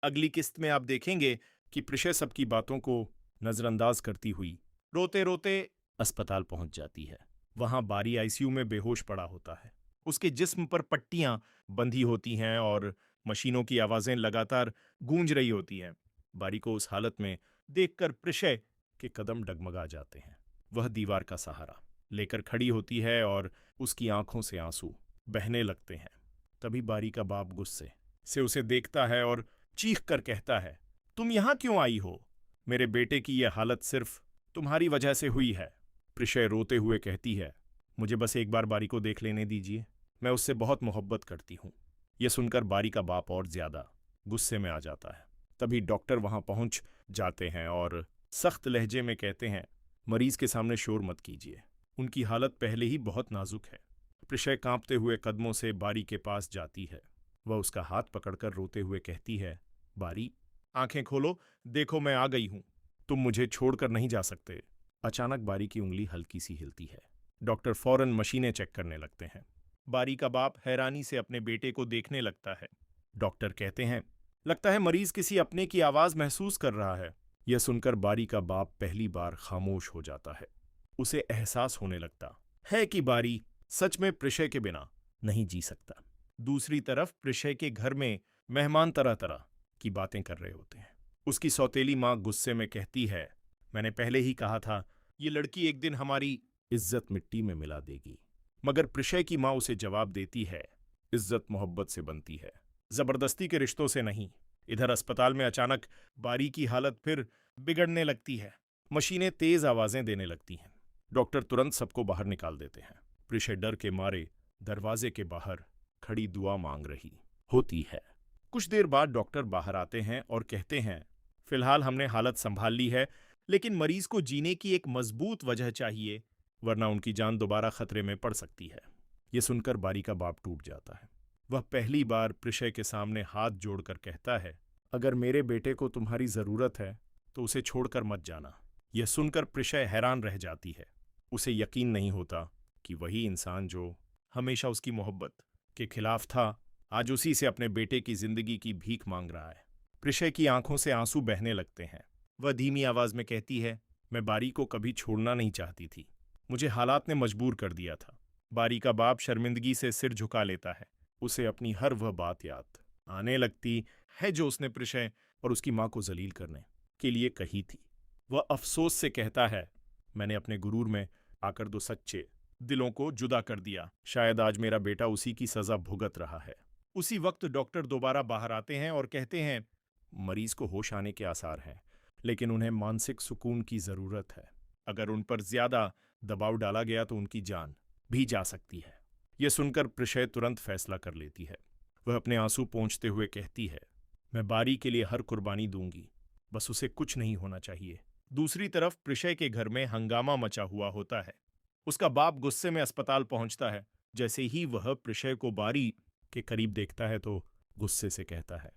अगली किस्त में आप देखेंगे कि प्रिशय सबकी बातों को नजरअंदाज करती हुई रोते रोते अस्पताल पहुंच जाती है। वहां बारी आईसीयू में बेहोश पड़ा होता है। उसके जिस्म पर पट्टियां बंधी होती हैं और मशीनों की आवाजें लगातार गूंज रही होती हैं। बारी को उस हालत में देखकर प्रिशय के कदम डगमगा जाते हैं। वह दीवार का सहारा लेकर खड़ी होती है और उसकी आंखों से आंसू बहने लगते हैं। तभी बारी का बाप गुस्से से उसे देखता है और चीख कर कहता है, तुम यहां क्यों आई हो? मेरे बेटे की यह हालत सिर्फ तुम्हारी वजह से हुई है। प्रिशय रोते हुए कहती है, मुझे बस एक बार बारी को देख लेने दीजिए, मैं उससे बहुत मोहब्बत करती हूं। यह सुनकर बारी का बाप और ज्यादा गुस्से में आ जाता है। तभी डॉक्टर वहां पहुंच जाते हैं और सख्त लहजे में कहते हैं, मरीज के सामने शोर मत कीजिए, उनकी हालत पहले ही बहुत नाजुक है। प्रिशय कांपते हुए कदमों से बारी के पास जाती है। वह उसका हाथ पकड़कर रोते हुए कहती है, बारी, आंखें खोलो, देखो मैं आ गई हूं, तुम मुझे छोड़कर नहीं जा सकते। अचानक बारी की उंगली हल्की सी हिलती है। डॉक्टर फौरन मशीनें चेक करने लगते हैं। बारी का बाप हैरानी से अपने बेटे को देखने लगता है। डॉक्टर कहते हैं, लगता है मरीज किसी अपने की आवाज महसूस कर रहा है। यह सुनकर बारी का बाप पहली बार खामोश हो जाता है। उसे एहसास होने लगता है कि बारी सच में प्रिशय के बिना नहीं जी सकता। दूसरी तरफ प्रिशय के घर में मेहमान तरह तरह की बातें कर रहे होते हैं। उसकी सौतेली माँ गुस्से में कहती है, मैंने पहले ही कहा था ये लड़की एक दिन हमारी इज्जत मिट्टी में मिला देगी। मगर प्रिशय की माँ उसे जवाब देती है, इज्जत मोहब्बत से बनती है, जबरदस्ती के रिश्तों से नहीं। इधर अस्पताल में अचानक बारी की हालत फिर बिगड़ने लगती है। मशीनें तेज आवाजें देने लगती हैं। डॉक्टर तुरंत सबको बाहर निकाल देते हैं। प्रिशय डर के मारे दरवाजे के बाहर खड़ी दुआ मांग रही होती है। कुछ देर बाद डॉक्टर बाहर आते हैं और कहते हैं, फिलहाल हमने हालत संभाल ली है, लेकिन मरीज को जीने की एक मजबूत वजह चाहिए, वरना उनकी जान दोबारा खतरे में पड़ सकती है। यह सुनकर बारी का बाप टूट जाता है। वह पहली बार प्रिशय के सामने हाथ जोड़कर कहता है, अगर मेरे बेटे को तुम्हारी जरूरत है तो उसे छोड़कर मत जाना। यह सुनकर प्रिशय हैरान रह जाती है। उसे यकीन नहीं होता कि वही इंसान जो हमेशा उसकी मोहब्बत के खिलाफ था, आज उसी से अपने बेटे की जिंदगी की भीख मांग रहा है। प्रिशय की आंखों से आंसू बहने लगते हैं। वह धीमी आवाज में कहती है, मैं बारी को कभी छोड़ना नहीं चाहती थी, मुझे हालात ने मजबूर कर दिया था। बारी का बाप शर्मिंदगी से सिर झुका लेता है। उसे अपनी हर वह बात याद आने लगती है जो उसने प्रिशय और उसकी मां को जलील करने के लिए कही थी। वह अफसोस से कहता है, मैंने अपने गुरूर में आकर दो सच्चे दिलों को जुदा कर दिया। शायद आज मेरा बेटा उसी की सजा भुगत रहा है। उसी वक्त डॉक्टर दोबारा बाहर आते हैं और कहते हैं, मरीज को होश आने के आसार हैं, लेकिन उन्हें मानसिक सुकून की जरूरत है। अगर उन पर ज्यादा दबाव डाला गया तो उनकी जान भी जा सकती है। यह सुनकर प्रिशय तुरंत फैसला कर लेती है। वह अपने आंसू पोंछते हुए कहती है, मैं बारी के लिए हर कुर्बानी दूंगी, बस उसे कुछ नहीं होना चाहिए। दूसरी तरफ प्रिशय के घर में हंगामा मचा हुआ होता है। उसका बाप गुस्से में अस्पताल पहुंचता है। जैसे ही वह प्रिशय को बारी के करीब देखता है तो गुस्से से कहता है,